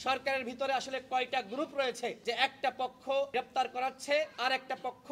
সরকারের ভিতরে আসলে কয়টা গ্রুপ রয়েছে যে একটা পক্ষ গ্রেপ্তার করাচ্ছে আর একটা পক্ষ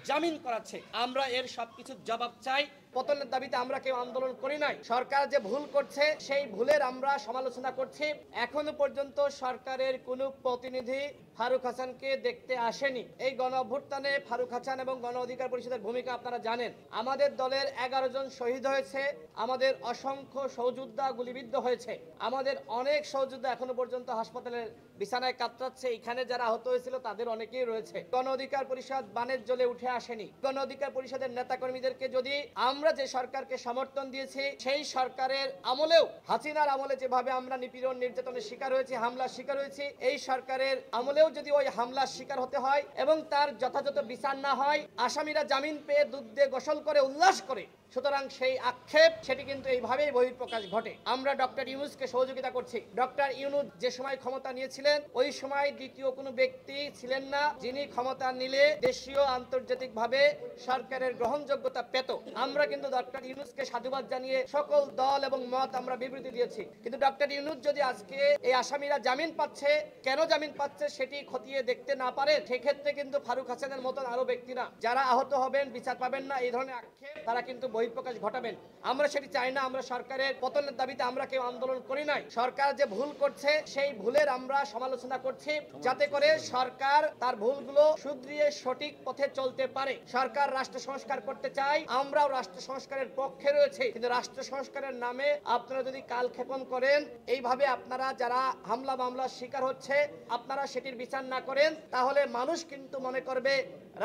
জামিন করাচ্ছে। আমরা এর সবকিছু জবাব চাই। পতনের দাবিতে আমরা কেউ আন্দোলন করি নাই। সরকার যে ভুল করছে সেই ভুলের আমরা সমালোচনা করছি। এখনো পর্যন্ত সরকারের কোনো প্রতিনিধি ফারুক হাসানকে দেখতে আসেনি। এই গণ অভ্যুত্থানে ফারুক হাসান এবং গণ অধিকার পরিষদের ভূমিকা আপনারা জানেন। আমাদের দলের 11 জন শহীদ হয়েছে, আমাদের অসংখ্য সহযোদ্ধা গুলিবিদ্ধ হয়েছে, আমাদের অনেক সহযোদ্ধা এখনো পর্যন্ত হাসপাতালের বিছানায় কাতরাচ্ছে। এখানে যারা আহত হয়েছিল তাদের অনেকেই রয়েছে। গণ অধিকার পরিষদ বানের জলে উঠে আসেনি। গণ অধিকার পরিষদের নেতাকর্মীদেরকে যদি আমরা যে সরকারকে সমর্থন দিয়েছি সেই সরকারের আমলেও, হাসিনার আমলে যেভাবে আমরা নিপীড়ন নির্যাতনের শিকার হয়েছি, হামলার শিকার হয়েছি, এই সরকারের আমলেও যদি ওই হামলার শিকার হতে হয় এবং তার যথাযথ বিচার না হয়, আসামিরা জামিন পেয়ে দুধ দিয়ে গোসল করে উল্লাস করে, সুতরাং সেই আক্ষেপ সেটি কিন্তু এইভাবেই বহিঃপ্রকাশ ঘটে। আমরা ডক্টর ইউনূসকে সহযোগিতা করছি। ডক্টর ইউনূস যে সময় ক্ষমতা নিয়েছিলেন ওই সময় দ্বিতীয় কোনো ব্যক্তি ছিলেন না যিনি ক্ষমতা নিলে দেশীয় আন্তর্জাতিকভাবে সরকারের গ্রহণযোগ্যতা পেত। আমরা কিন্তু ডক্টর ইউনূসকে সাধুবাদ জানিয়ে সকল দল এবং মত আমরা বিবৃতি দিয়েছি। কিন্তু ডক্টর ইউনূস যদি আজকে এই আসামিরা জামিন পাচ্ছে, কেন জামিন পাচ্ছে সেটি খতিয়ে দেখতে না পারে, সেক্ষেত্রে কিন্তু ফারুক হাসানের মতন আরো ব্যক্তিরা যারা আহত হবেন, বিচার পাবেন না, এই ধরনের আক্ষেপ তারা কিন্তু বহিঃপ্রকাশ ঘটাবেন। আমরা সেটি চাই না। আমরা সরকারের পতনের দাবিতে আমরা কেউ আন্দোলন করি নাই। সরকার যে ভুল করছে সেই ভুলের আমরা সমালোচনা করছি, যাতে করে সরকার তার ভুলগুলো শুধরিয়ে সঠিক পথে চলতে পারে। সরকার রাষ্ট্র সংস্কার করতে চায়, আমরাও রাষ্ট্র সংস্কারের পক্ষে রয়েছে, কিন্তু রাষ্ট্র সংস্কারের নামে আপনারা যদি কালক্ষেপণ করেন, এইভাবে আপনারা যারা হামলা মামলার শিকার হচ্ছে আপনারা সেটির বিচার না করেন, তাহলে মানুষ কিন্তু মনে করবে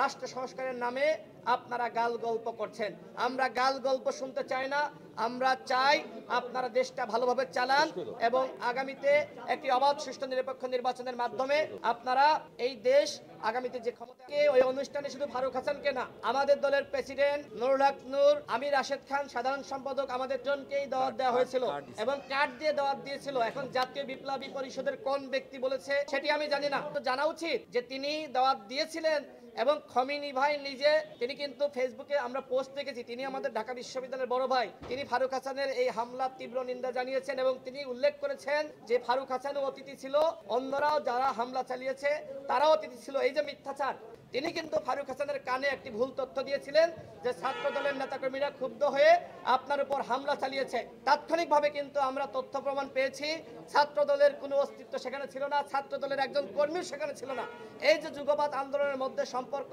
রাষ্ট্র সংস্কারের নামে আপনারা গাল গল্প করছেন। আমরা গাল গল্প শুনতে চাই না। আমরা চাই আপনারা দেশটা ভালোভাবে চালান এবং আগামীতে একটি অবাধ, সুষ্ঠু, নিরপেক্ষ নির্বাচনের মাধ্যমে আপনারা এই দেশ আগামীতে যে ক্ষমতাকে, ওই অনুষ্ঠানে শুধু ফারুক হাসানকে না, আমাদের দলের প্রেসিডেন্ট নুরুল হক নূর, আমির রাশেদ খান, সাধারণ সম্পাদক, আমাদের জনকেই দাওয়াত দেওয়া হয়েছিল এবং কার্ড দিয়ে দাওয়াত দিয়েছিল। এখন জাতীয় বিপ্লবী পরিষদের কোন ব্যক্তি বলেছে সেটি আমি জানি না। তো জানা উচিত যে তিনি দাওয়াত দিয়েছিলেন এবং খমিনি ভাই নিজে, তিনি কিন্তু ফেসবুকে আমরা পোস্ট দেখেছি, তিনি আমাদের ঢাকা বিশ্ববিদ্যালয়ের বড় ভাই, তিনি ফারুক হাসানের এই হামলার তীব্র নিন্দা জানিয়েছেন এবং তিনি উল্লেখ করেছেন যে ফারুক হাসানও অতিথি ছিল, অন্যরাও যারা হামলা চালিয়েছে তারাও অতিথি ছিল। এই যে মিথ্যাচার, তিনি কিন্তু ফারুক হাসানের কানে একটি ভুল তথ্য দিয়েছিলেন যে ছাত্র দলের নেতাকর্মীরা ক্ষুব্ধ হয়ে আপনার উপর হামলা চালিয়েছে। তাৎক্ষণিকভাবে কিন্তু আমরা তথ্য প্রমাণ পেয়েছি ছাত্র দলের কোনো অস্তিত্ব সেখানে ছিল না, ছাত্র দলের একজন কর্মীও সেখানে ছিল না। এই যে যুগবাদ আন্দোলনের মধ্যে সম্পর্ক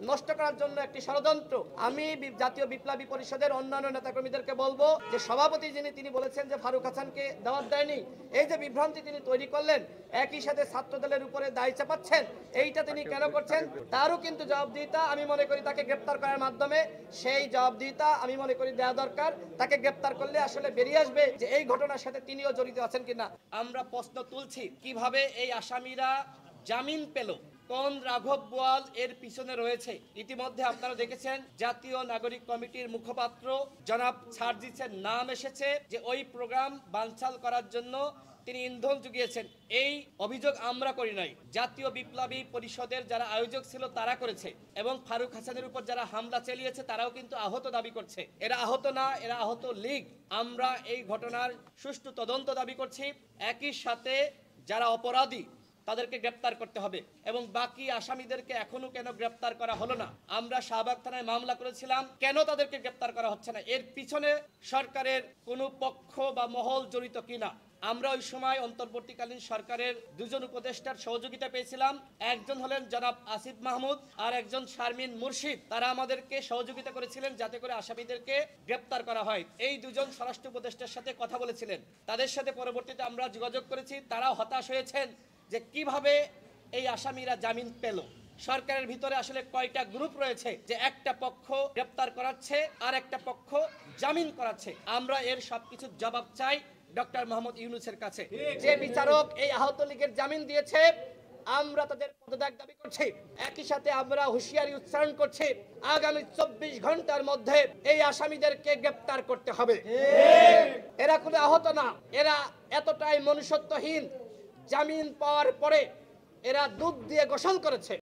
নষ্ট করার জন্য একটি ষড়যন্ত্র। আমি জাতীয় বিপ্লবী পরিষদের অন্যান্য নেতাকর্মীদেরকে বলবো যে সভাপতি যিনি, তিনি বলেছেন যে ফারুক হাসানকে দাওয়াত দেয়নি। এই যে বিভ্রান্তি তিনি তৈরি করলেন, একই সাথে ছাত্র দলের উপরে দায় চাপাচ্ছেন, এইটা তিনি কেন করছেন তারও কিন্তু জবাবদিহিতা আমি মনে করি তাকে গ্রেপ্তার করার মাধ্যমে, সেই জবাবদিহিতা আমি মনে করি দেওয়া দরকার। তাকে গ্রেপ্তার করলে আসলে বেরিয়ে আসবে যে এই ঘটনার সাথে তিনিও জড়িত আছেন কিনা। আমরা প্রশ্ন তুলছি কিভাবে এই আসামিরা জামিন পেল, কোন রাঘব বোয়াল এর পিছনে রয়েছে। ইতিমধ্যে আপনারা দেখেছেন জাতীয় নাগরিক কমিটির মুখপাত্র জনাব সার্জিসের নাম এসেছে যে ওই প্রোগ্রাম বানচাল করার জন্য তিনি ইন্ধন জুগিয়েছেন। এই অভিযোগ আমরা করি নাই, জাতীয় বিপ্লবী পরিষদের যারা আয়োজক ছিল তারা করেছে এবং ফারুক হাসানের উপর যারা হামলা চালিয়েছে তারাও কিন্তু আহত দাবি করছে। এরা আহত না, এরা আহত লীগ। আমরা এই ঘটনার সুষ্ঠু তদন্ত দাবি করছি। একই সাথে যারা অপরাধী তাদেরকে গ্রেপ্তার করতে হবে এবং বাকি আসামিদেরকে এখনো কেন গ্রেপ্তার করা হলো না। আমরা শাহবাগ থানায় মামলা করেছিলাম, কেন তাদেরকে গ্রেপ্তার করা হচ্ছে না, এর পিছনে সরকারের কোনো পক্ষ বা মহল জড়িত কিনা। আমরা ওই সময় অন্তর্বর্তীকালীন সরকারের দুজন উপদেষ্টার সহযোগিতা পেয়েছিলাম। একজন হলেন জনাব আসিফ মাহমুদ আর একজন শারমিন মুর্শিদ। তারা আমাদেরকে সহযোগিতা করেছিলেন যাতে করে আসামিদেরকে গ্রেপ্তার করা হয়। এই দুজন স্বরাষ্ট্র উপদেষ্টার সাথে কথা বলেছিলেন, তাদের সাথে পরবর্তীতে আমরা যোগাযোগ করেছি। তারা হতাশ হয়েছেন যে কিভাবে এই আসামিরা জামিন পেল। সরকারের ভিতরে আসলে কয়টা গ্রুপ রয়েছে যে একটা পক্ষ গ্রেপ্তার করাচ্ছে আর একটা পক্ষ জামিন করাচ্ছে। আমরা এর সবকিছু জবাব চাই ডক্টর মোহাম্মদ ইউনূসের কাছে। যে বিচারক এই আহত লীগের জামিন দিয়েছে আমরা তাদের পদত্যাগ দাবি করছি। একই সাথে আমরা হুঁশিয়ারি উচ্চারণ করছি আগামী 24 ঘন্টার মধ্যে এই আসামিদেরকে গ্রেপ্তার করতে হবে। এরা কোনো আহত না, এরা এতটাই মনুষ্যত্বহীন, জামিন পাওয়ার পরে এরা দুধ দিয়ে গোসল করেছে।